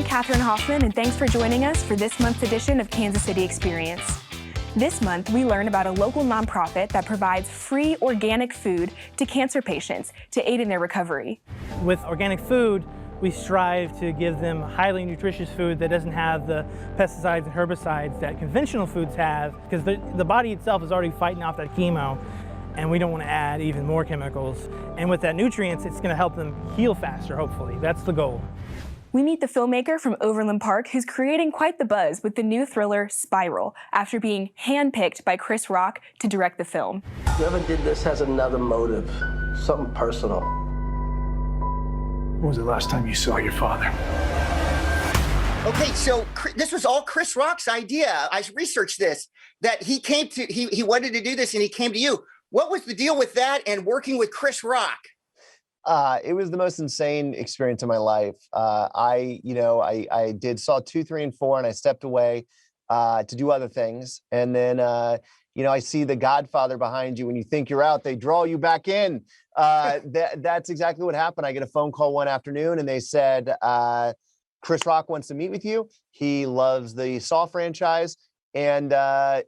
Catherine Hoffman, and thanks for joining us for this month's edition of Kansas City Experience. This month, we learn about a local nonprofit that provides free organic food to cancer patients to aid in their recovery. With organic food, we strive to give them highly nutritious food that doesn't have the pesticides and herbicides that conventional foods have, because the body itself is already fighting off that chemo, and we don't want to add even more chemicals. And with that nutrients, it's going to help them heal faster, hopefully. That's the goal. We meet the filmmaker from Overland Park who's creating quite the buzz with the new thriller Spiral after being handpicked by Chris Rock to direct the film. Whoever did this has another motive, something personal. When was the last time you saw your father? Okay, so this was all Chris Rock's idea. I researched this, that he wanted to do this and he came to you. What was the deal with that and working with Chris Rock? It was the most insane experience of my life. I saw 2, 3, and 4, and I stepped away to do other things. And then, I see The Godfather behind you. When you think you're out, they draw you back in. That's exactly what happened. I get a phone call one afternoon, and they said, Chris Rock wants to meet with you. He loves the Saw franchise. And I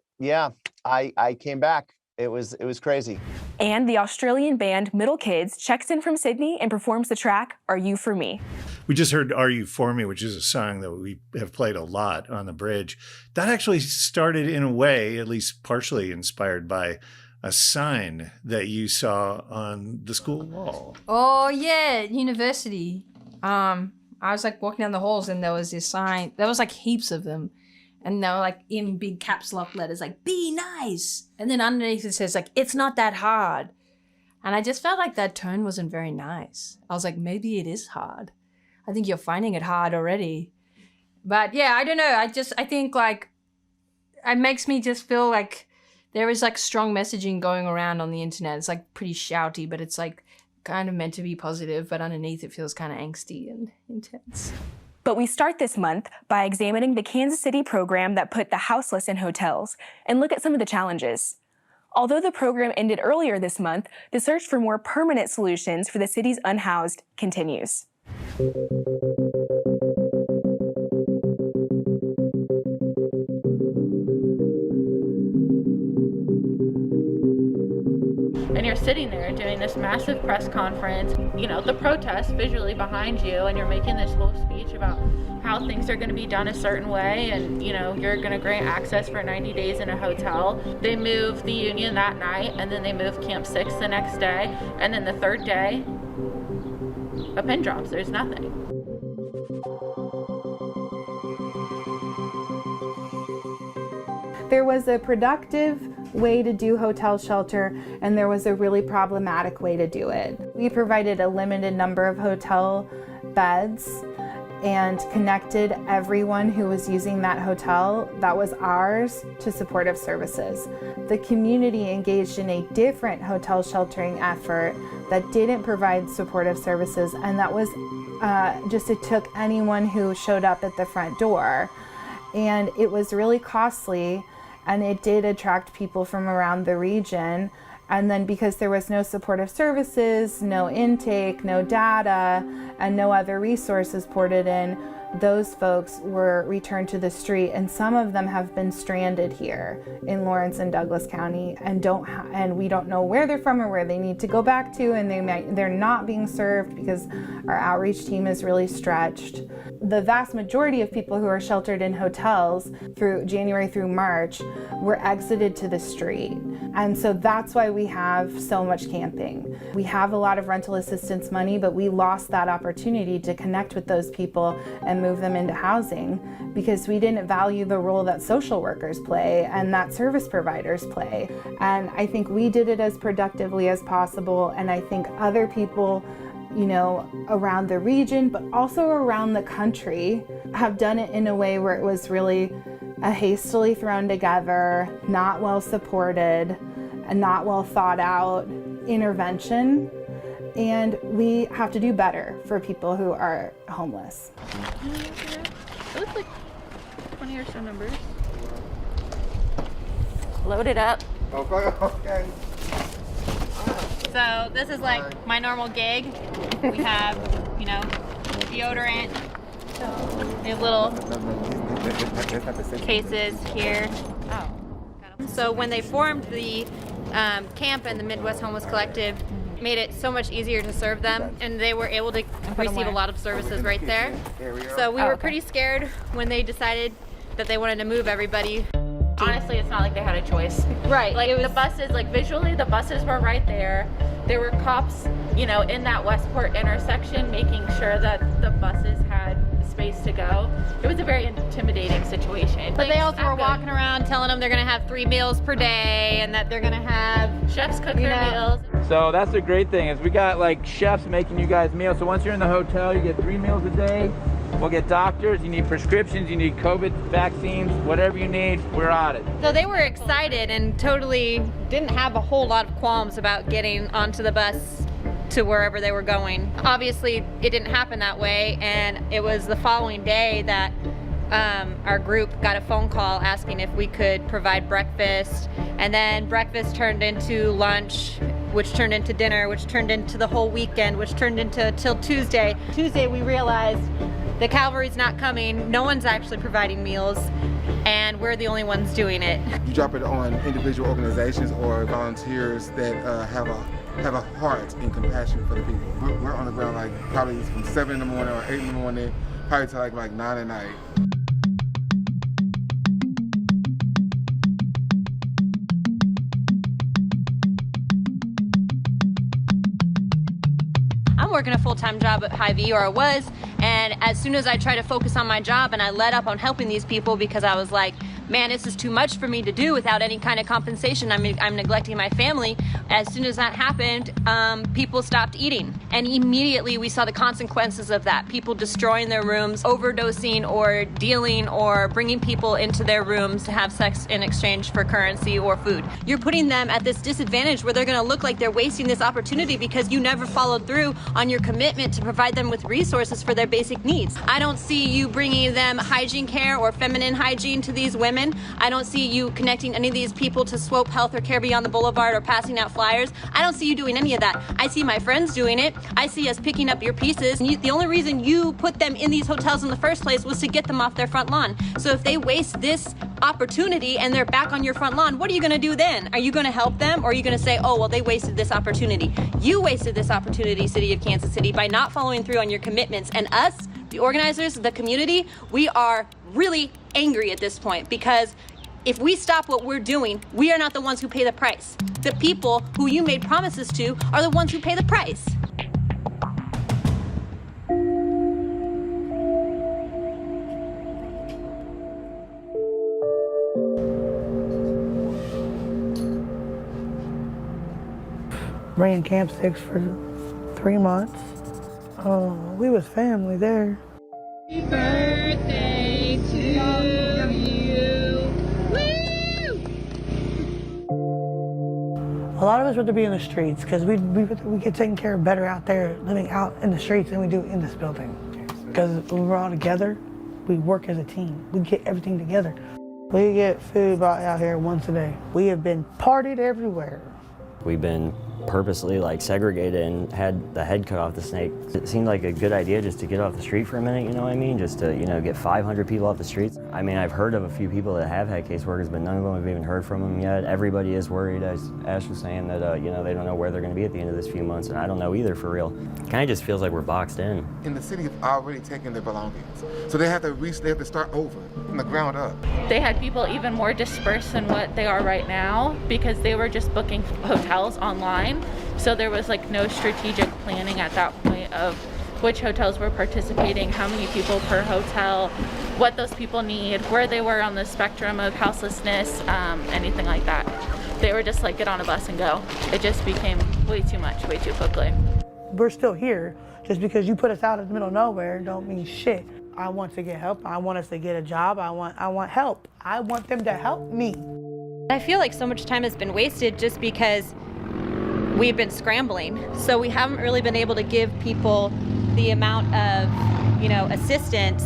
came back. It was crazy. And the Australian band Middle Kids checks in from Sydney and performs the track Are You For Me. We just heard Are You For Me, which is a song that we have played a lot on the bridge. That actually started in a way, at least partially inspired by a sign that you saw on the school wall. Oh, yeah, university. I was like walking down the halls and there was this sign. There was like heaps of them. And they were like in big caps lock letters, like, be nice. And then underneath it says like, it's not that hard. And I just felt like that tone wasn't very nice. I was like, maybe it is hard. I think you're finding it hard already. But yeah, I don't know. I think like, it makes me just feel like there is like strong messaging going around on the internet. It's like pretty shouty, but it's like kind of meant to be positive, but underneath it feels kind of angsty and intense. But we start this month by examining the Kansas City program that put the houseless in hotels and look at some of the challenges. Although the program ended earlier this month, the search for more permanent solutions for the city's unhoused continues. And you're sitting there doing this massive press conference, the protest visually behind you, and you're making this whole speech about how things are going to be done a certain way, and you're going to grant access for 90 days in a hotel. They move the union that night, and then they move Camp 6 the next day, and then the third day, a pin drops. There's nothing. There was a productive way to do hotel shelter, and there was a really problematic way to do it. We provided a limited number of hotel beds and connected everyone who was using that hotel that was ours to supportive services. The community engaged in a different hotel sheltering effort that didn't provide supportive services, and that was it took anyone who showed up at the front door. And it was really costly, and it did attract people from around the region. And then because there was no supportive services, no intake, no data, and no other resources ported in, those folks were returned to the street, and some of them have been stranded here in Lawrence and Douglas County and we don't know where they're from or where they need to go back to, and they're not being served because our outreach team is really stretched. The vast majority of people who are sheltered in hotels through January through March were exited to the street. And so that's why we have so much camping. We have a lot of rental assistance money, but we lost that opportunity to connect with those people and move them into housing because we didn't value the role that social workers play and that service providers play. And I think we did it as productively as possible, and I think other people around the region, but also around the country, have done it in a way where it was really a hastily thrown together, not well supported, and not well thought out intervention. And we have to do better for people who are homeless. It looks like 20 or so numbers. Load it up. Okay. So this is like my normal gig. We have, deodorant, These little cases here. So when they formed the camp and the Midwest Homeless Collective, made it so much easier to serve them, and they were able to receive a lot of services right there. So we were pretty scared when they decided that they wanted to move everybody. Honestly, it's not like they had a choice. Right. Like the buses, like visually, the buses were right there. There were cops, you know, in that Westport intersection making sure that the buses had space to go. It was a very intimidating situation. But they also were walking around telling them they're gonna have 3 meals per day and that they're gonna have chefs cook their meals. So that's the great thing is we got like chefs making you guys meals. So once you're in the hotel, you get 3 meals a day. We'll get doctors, you need prescriptions, you need COVID vaccines, whatever you need, we're on it. So they were excited and totally didn't have a whole lot of qualms about getting onto the bus to wherever they were going. Obviously, it didn't happen that way, and it was the following day that our group got a phone call asking if we could provide breakfast, and then breakfast turned into lunch, which turned into dinner, which turned into the whole weekend, which turned into till Tuesday. Tuesday we realized the cavalry's not coming, no one's actually providing meals, and we're the only ones doing it. You drop it on individual organizations or volunteers that have a heart and compassion for the people. We're on the ground like probably from 7 in the morning or 8 in the morning, probably till like 9 at night. I'm working a full-time job at Hy-Vee, or I was, and as soon as I tried to focus on my job and I let up on helping these people because I was like, man, this is too much for me to do without any kind of compensation. I'm neglecting my family. As soon as that happened, people stopped eating. And immediately we saw the consequences of that. People destroying their rooms, overdosing or dealing or bringing people into their rooms to have sex in exchange for currency or food. You're putting them at this disadvantage where they're gonna look like they're wasting this opportunity because you never followed through on your commitment to provide them with resources for their basic needs. I don't see you bringing them hygiene care or feminine hygiene to these women. I don't see you connecting any of these people to Swope Health or Care Beyond the Boulevard or passing out flyers. I don't see you doing any of that. I see my friends doing it. I see us picking up your pieces. The only reason you put them in these hotels in the first place was to get them off their front lawn. So if they waste this opportunity and they're back on your front lawn, what are you gonna do then? Are you gonna help them, or are you gonna say, oh, well, they wasted this opportunity? You wasted this opportunity, City of Kansas City, by not following through on your commitments. And us, the organizers, the community, we are really angry at this point, because if we stop what we're doing, we are not the ones who pay the price. The people who you made promises to are the ones who pay the price. Ran Camp 6 for 3 months. We was family there. Happy birthday to you. Woo! A lot of us would to be in the streets because we get taken care of better out there, living out in the streets, than we do in this building. Because when we're all together, we work as a team. We get everything together. We get food brought out here once a day. We have been partied everywhere. We've been purposely segregated and had the head cut off the snake. It seemed like a good idea just to get off the street for a minute, you know what I mean? Just to, get 500 people off the streets. I mean, I've heard of a few people that have had caseworkers, but none of them have even heard from them yet. Everybody is worried, as Ash was saying, that, they don't know where they're gonna be at the end of this few months, and I don't know either, for real. It kinda just feels like we're boxed in. And the city have already taken their belongings. So they have to start over from the ground up. They had people even more dispersed than what they are right now because they were just booking hotels online. So there was no strategic planning at that point of which hotels were participating, how many people per hotel, what those people need, where they were on the spectrum of houselessness, anything like that. They were just get on a bus and go. It just became way too much, way too quickly. We're still here. Just because you put us out in the middle of nowhere don't mean shit. I want to get help. I want us to get a job. I want help. I want them to help me. I feel like so much time has been wasted just because we've been scrambling. So we haven't really been able to give people the amount of, assistance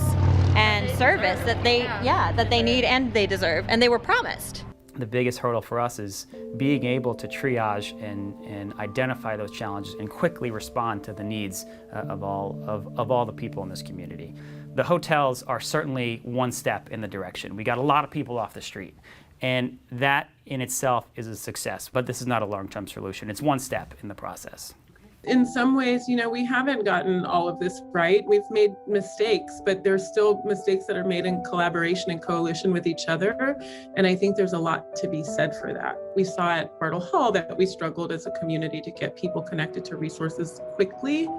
and service that they need and they deserve, and they were promised. The biggest hurdle for us is being able to triage and identify those challenges and quickly respond to the needs of all the people in this community. The hotels are certainly one step in the direction. We got a lot of people off the street, and that in itself is a success, but this is not a long-term solution. It's one step in the process. In some ways, we haven't gotten all of this right. We've made mistakes, but there's still mistakes that are made in collaboration and coalition with each other. And I think there's a lot to be said for that. We saw at Bartle Hall that we struggled as a community to get people connected to resources quickly.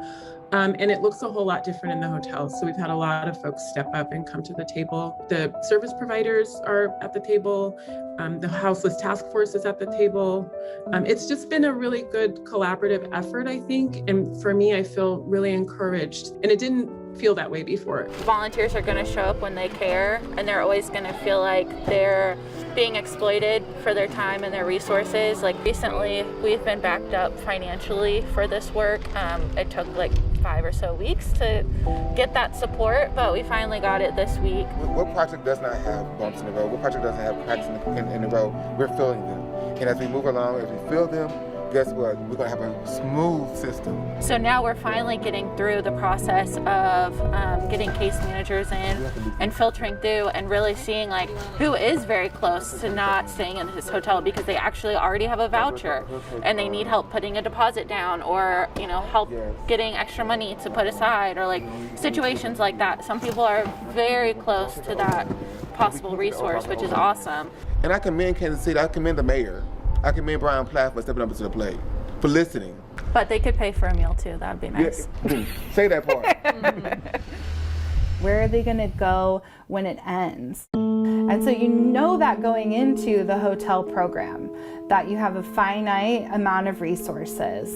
And it looks a whole lot different in the hotels. So we've had a lot of folks step up and come to the table. The service providers are at the table. The Houseless Task Force is at the table. It's just been a really good collaborative effort, I think. And for me, I feel really encouraged. And it didn't feel that way before. Volunteers are going to show up when they care, and they're always going to feel like they're being exploited for their time and their resources. Like recently, we've been backed up financially for this work. It took like 5 or so weeks to get that support, but we finally got it this week. What project does not have bumps in the road? What project doesn't have cracks in the road? We're filling them. And as we move along, as we fill them, guess what? We're going to have a smooth system. So now we're finally getting through the process of getting case managers in and filtering through and really seeing like who is very close to not staying in this hotel because they actually already have a voucher and they need help putting a deposit down or help getting extra money to put aside or like situations like that. Some people are very close to that possible resource, which is awesome. And I commend Kansas City. I commend the mayor. I commend Brian Platt for stepping up to the plate, for listening. But they could pay for a meal too. That'd be nice. Yeah. Say that part. Where are they going to go when it ends? And so that going into the hotel program, that you have a finite amount of resources.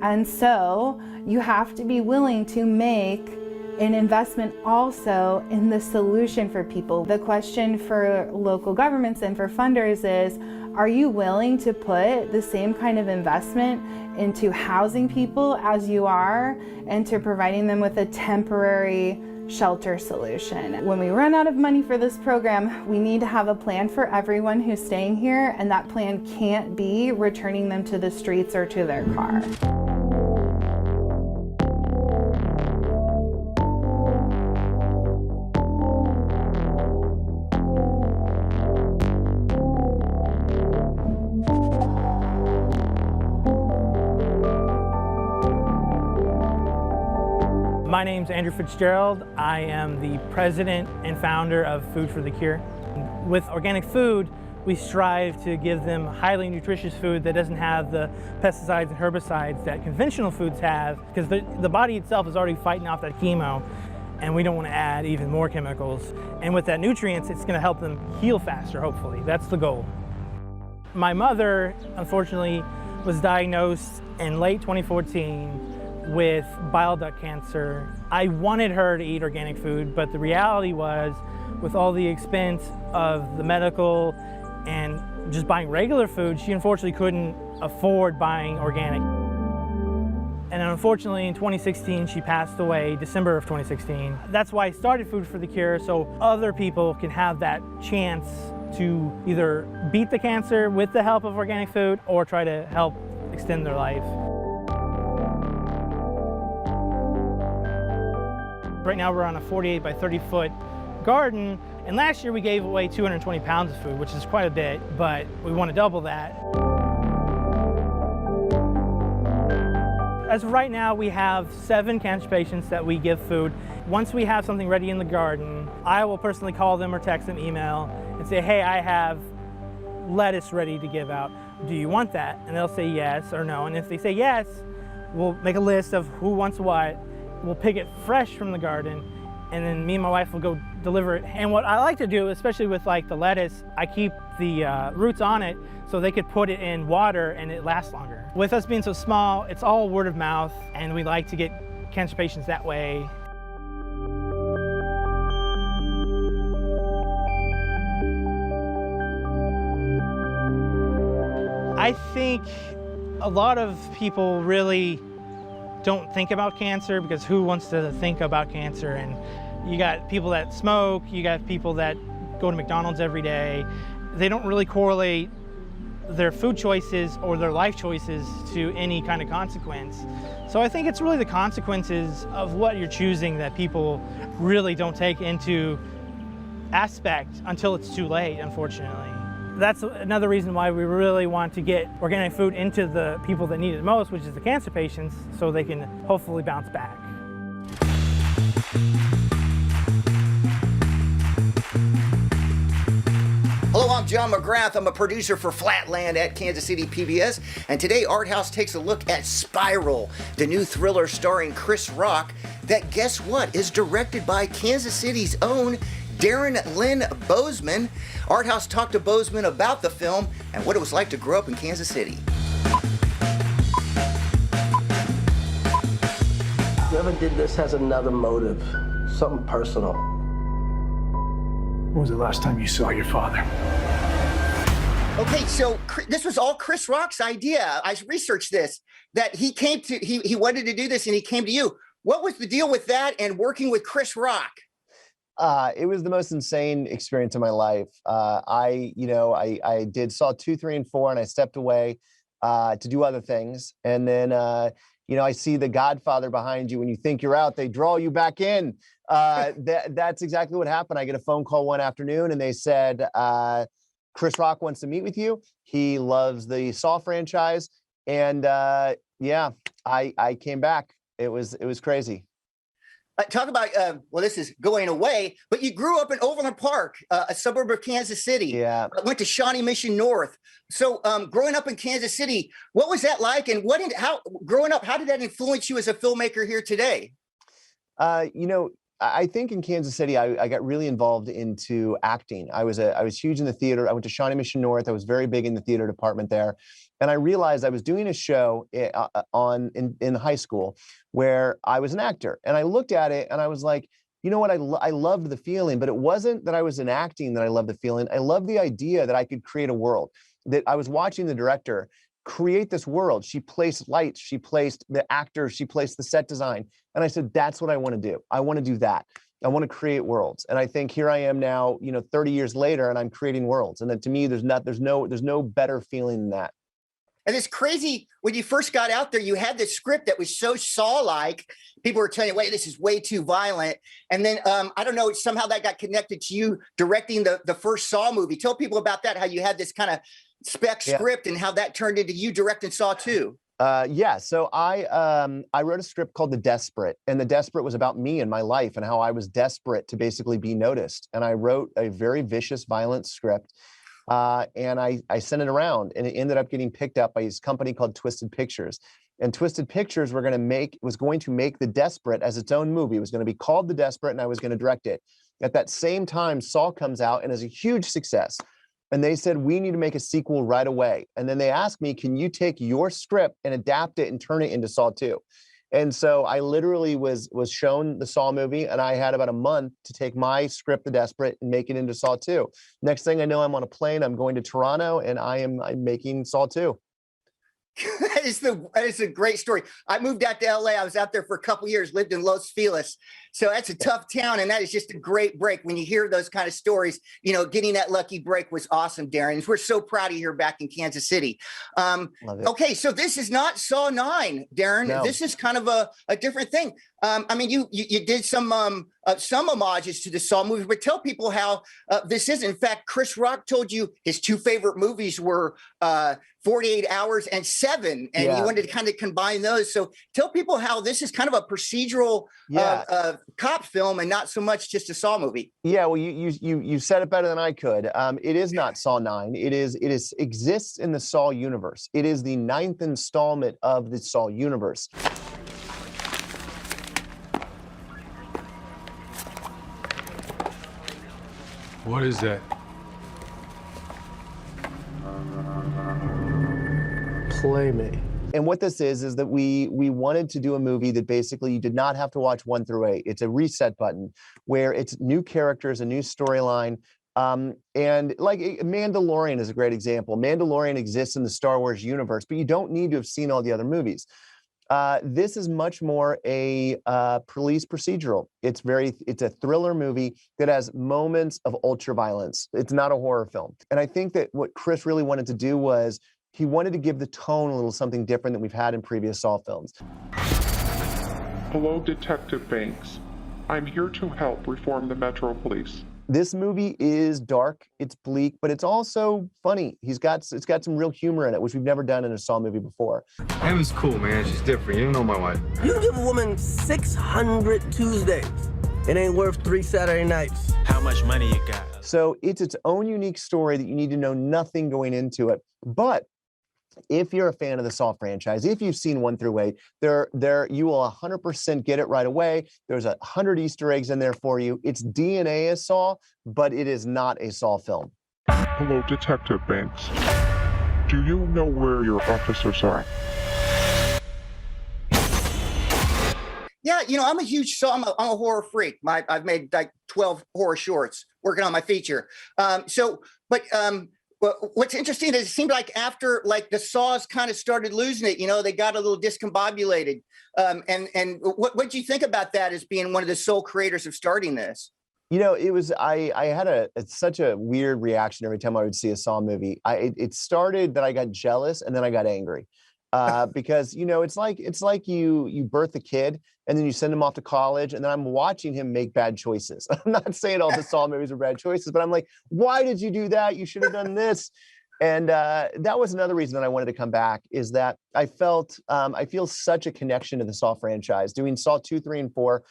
And so you have to be willing to make an investment also in the solution for people. The question for local governments and for funders is, are you willing to put the same kind of investment into housing people as you are into providing them with a temporary shelter solution? When we run out of money for this program, we need to have a plan for everyone who's staying here, and that plan can't be returning them to the streets or to their car. My name's Andrew Fitzgerald. I am the president and founder of Food for the Cure. With organic food, we strive to give them highly nutritious food that doesn't have the pesticides and herbicides that conventional foods have, because the body itself is already fighting off that chemo, and we don't want to add even more chemicals. And with that nutrients, it's going to help them heal faster, hopefully. That's the goal. My mother, unfortunately, was diagnosed in late 2014 with bile duct cancer. I wanted her to eat organic food, but the reality was, with all the expense of the medical and just buying regular food, she unfortunately couldn't afford buying organic. And unfortunately in 2016, she passed away, December of 2016. That's why I started Food for the Cure, so other people can have that chance to either beat the cancer with the help of organic food or try to help extend their life. Right now we're on a 48 by 30 foot garden, and last year we gave away 220 pounds of food, which is quite a bit, but we want to double that. As of right now, we have 7 cancer patients that we give food. Once we have something ready in the garden, I will personally call them or text them, email, and say, hey, I have lettuce ready to give out. Do you want that? And they'll say yes or no. And if they say yes, we'll make a list of who wants what. We'll pick it fresh from the garden, and then me and my wife will go deliver it. And what I like to do, especially with like the lettuce, I keep the roots on it so they could put it in water and it lasts longer. With us being so small, it's all word of mouth, and we like to get cancer patients that way. I think a lot of people really don't think about cancer, because who wants to think about cancer? And you got people that smoke, you got people that go to McDonald's every day. They don't really correlate their food choices or their life choices to any kind of consequence. So I think it's really the consequences of what you're choosing that people really don't take into aspect until it's too late, unfortunately. That's another reason why we really want to get organic food into the people that need it most, which is the cancer patients, so they can hopefully bounce back. Hello, I'm John McGrath. I'm a producer for Flatland at Kansas City PBS, and today Art House takes a look at Spiral, the new thriller starring Chris Rock that, guess what, is directed by Kansas City's own Darren Lynn Bousman. Art House talked to Bousman about the film and what it was like to grow up in Kansas City. Whoever did this has another motive, something personal. When was the last time you saw your father? Okay, so this was all Chris Rock's idea. I researched this, that he wanted to do this and he came to you. What was the deal with that and working with Chris Rock? It was the most insane experience of my life. I did Saw 2, 3, and 4, and I stepped away to do other things. And then, I see The Godfather behind you. When you think you're out, they draw you back in. That's exactly what happened. I get a phone call one afternoon, and they said, Chris Rock wants to meet with you. He loves the Saw franchise. And I came back. It was crazy. Talk about, this is going away, but you grew up in Overland Park, a suburb of Kansas City. Yeah. Went to Shawnee Mission North. So growing up in Kansas City, what was that like? And growing up, how did that influence you as a filmmaker here today? I think in Kansas City, I got really involved into acting. I was huge in the theater. I went to Shawnee Mission North. I was very big in the theater department there. And I realized I was doing a show in high school where I was an actor. And I looked at it and I was like, you know what? I loved the feeling, but it wasn't that I was in acting that I loved the feeling. I loved the idea that I could create a world, that I was watching the director create this world. She placed lights, she placed the actors, she placed the set design. And I said, that's what I want to do. I want to do that. I want to create worlds. And I think here I am now, 30 years later, and I'm creating worlds. And then to me, there's no better feeling than that. And it's crazy, when you first got out there, you had this script that was so Saw-like. People were telling you, wait, this is way too violent. And then, I don't know, somehow that got connected to you directing the first Saw movie. Tell people about that, how you had this kind of spec script and how that turned into you directing Saw 2. So I wrote a script called The Desperate, and The Desperate was about me and my life and how I was desperate to basically be noticed. And I wrote a very vicious, violent script. And I sent it around, and it ended up getting picked up by this company called Twisted Pictures. And Twisted Pictures was going to make The Desperate as its own movie. It was going to be called The Desperate, and I was going to direct it. At that same time, Saw comes out and is a huge success. And they said, we need to make a sequel right away. And then they asked me, can you take your script and adapt it and turn it into Saw 2? And so I literally was shown the Saw movie, and I had about a month to take my script, The Desperate, and make it into Saw 2. Next thing I know, I'm on a plane, I'm going to Toronto, and I'm making Saw 2. That is a great story. I moved out to LA. I was out there for a couple years, lived in Los Feliz. So that's a tough town. And that is just a great break. When you hear those kind of stories, getting that lucky break was awesome, Darren. We're so proud of you here back in Kansas City. Okay, so this is not Saw 9, Darren. No. This is kind of a different thing. You did some homages to the Saw movie, but tell people how this is. In fact, Chris Rock told you his two favorite movies were 48 Hours and Seven, and you wanted to kind of combine those. So tell people how this is kind of a procedural cop film and not so much just a Saw movie. Yeah, well, you said it better than I could. It is not Saw 9. It exists in the Saw universe. It is the 9th installment of the Saw universe. What is that? Playmate. And what this is that we wanted to do a movie that basically you did not have to watch 1 through 8. It's a reset button where it's new characters, a new storyline. And like Mandalorian is a great example. Mandalorian exists in the Star Wars universe, but you don't need to have seen all the other movies. This is much more a police procedural. It's a thriller movie that has moments of ultra violence. It's not a horror film. And I think that what Chris really wanted to do was he wanted to give the tone a little something different than we've had in previous Saw films. Hello, Detective Banks. I'm here to help reform the Metro Police. This movie is dark, it's bleak, but it's also funny. It's got some real humor in it, which we've never done in a Saw movie before. Emma's cool, man. She's different. You don't know my wife. You give a woman 600 Tuesdays. It ain't worth 3 Saturday nights. How much money you got? So it's its own unique story that you need to know nothing going into it. But if you're a fan of the Saw franchise, if you've seen 1 through 8, you will 100% get it right away. There's 100 Easter eggs in there for you. It's DNA as Saw, but it is not a Saw film. Hello, Detective Banks. Do you know where your officers are? Yeah, I'm a huge Saw. I'm a horror freak. I've made like 12 horror shorts working on my feature. What's interesting is it seemed like after the Saws kind of started losing it, they got a little discombobulated. And what do you think about that as being one of the sole creators of starting this? It was I had such a weird reaction every time I would see a Saw movie. It started that I got jealous and then I got angry. Because it's like you birth a kid and then you send him off to college and then I'm watching him make bad choices. I'm not saying all the Saw movies are bad choices, but I'm like, why did you do that? You should have done this. And that was another reason that I wanted to come back, is that I feel such a connection to the Saw franchise. Doing Saw 2, 3, and 4,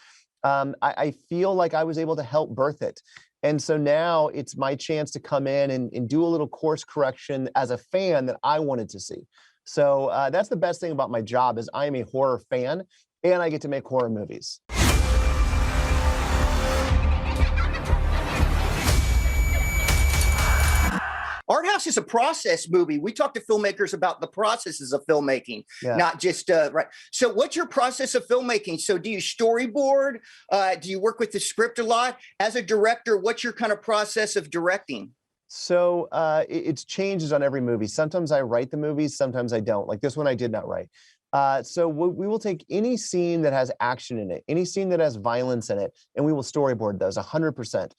I feel like I was able to help birth it. And so now it's my chance to come in and do a little course correction as a fan that I wanted to see. So that's the best thing about my job, is I am a horror fan and I get to make horror movies. Art House is a process movie. We talk to filmmakers about the processes of filmmaking, not just right. So what's your process of filmmaking? So do you storyboard? Do you work with the script a lot? As a director, what's your kind of process of directing? So it changes on every movie. Sometimes I write the movies, sometimes I don't. Like this one I did not write. So we will take any scene that has action in it, any scene that has violence in it, and we will storyboard those 100%.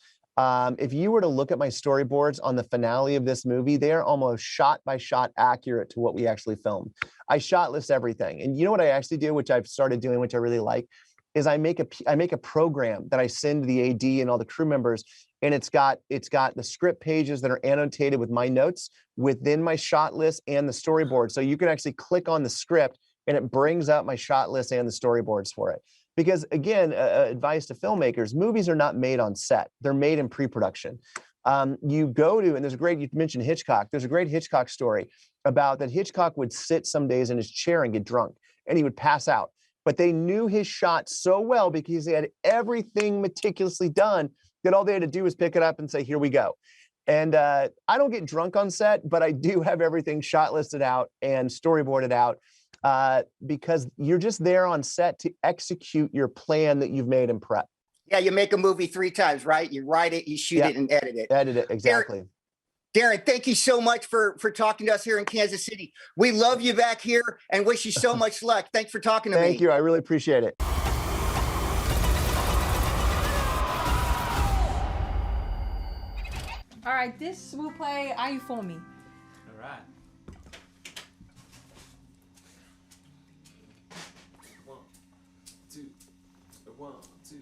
If you were to look at my storyboards on the finale of this movie, they are almost shot by shot accurate to what we actually filmed. I shot list everything. And you know what I actually do, which I've started doing, which I really like, is I make a program that I send to the AD and all the crew members. And it's got the script pages that are annotated with my notes within my shot list and the storyboard. So you can actually click on the script and it brings up my shot list and the storyboards for it. Because again, advice to filmmakers, movies are not made on set. They're made in pre-production. You go to, and you mentioned Hitchcock. There's a great Hitchcock story about that Hitchcock would sit some days in his chair and get drunk and he would pass out. But they knew his shot so well because he had everything meticulously done that all they had to do was pick it up and say, here we go. And I don't get drunk on set, but I do have everything shot listed out and storyboarded out because you're just there on set to execute your plan that you've made in prep. Yeah, you make a movie 3 times, right? You write it, you shoot it, and edit it. Edit it, exactly. Darren, thank you so much for talking to us here in Kansas City. We love you back here and wish you so much luck. Thanks for talking to me. Thank you. I really appreciate it. All right, this will play Are You For Me? All right. One, two.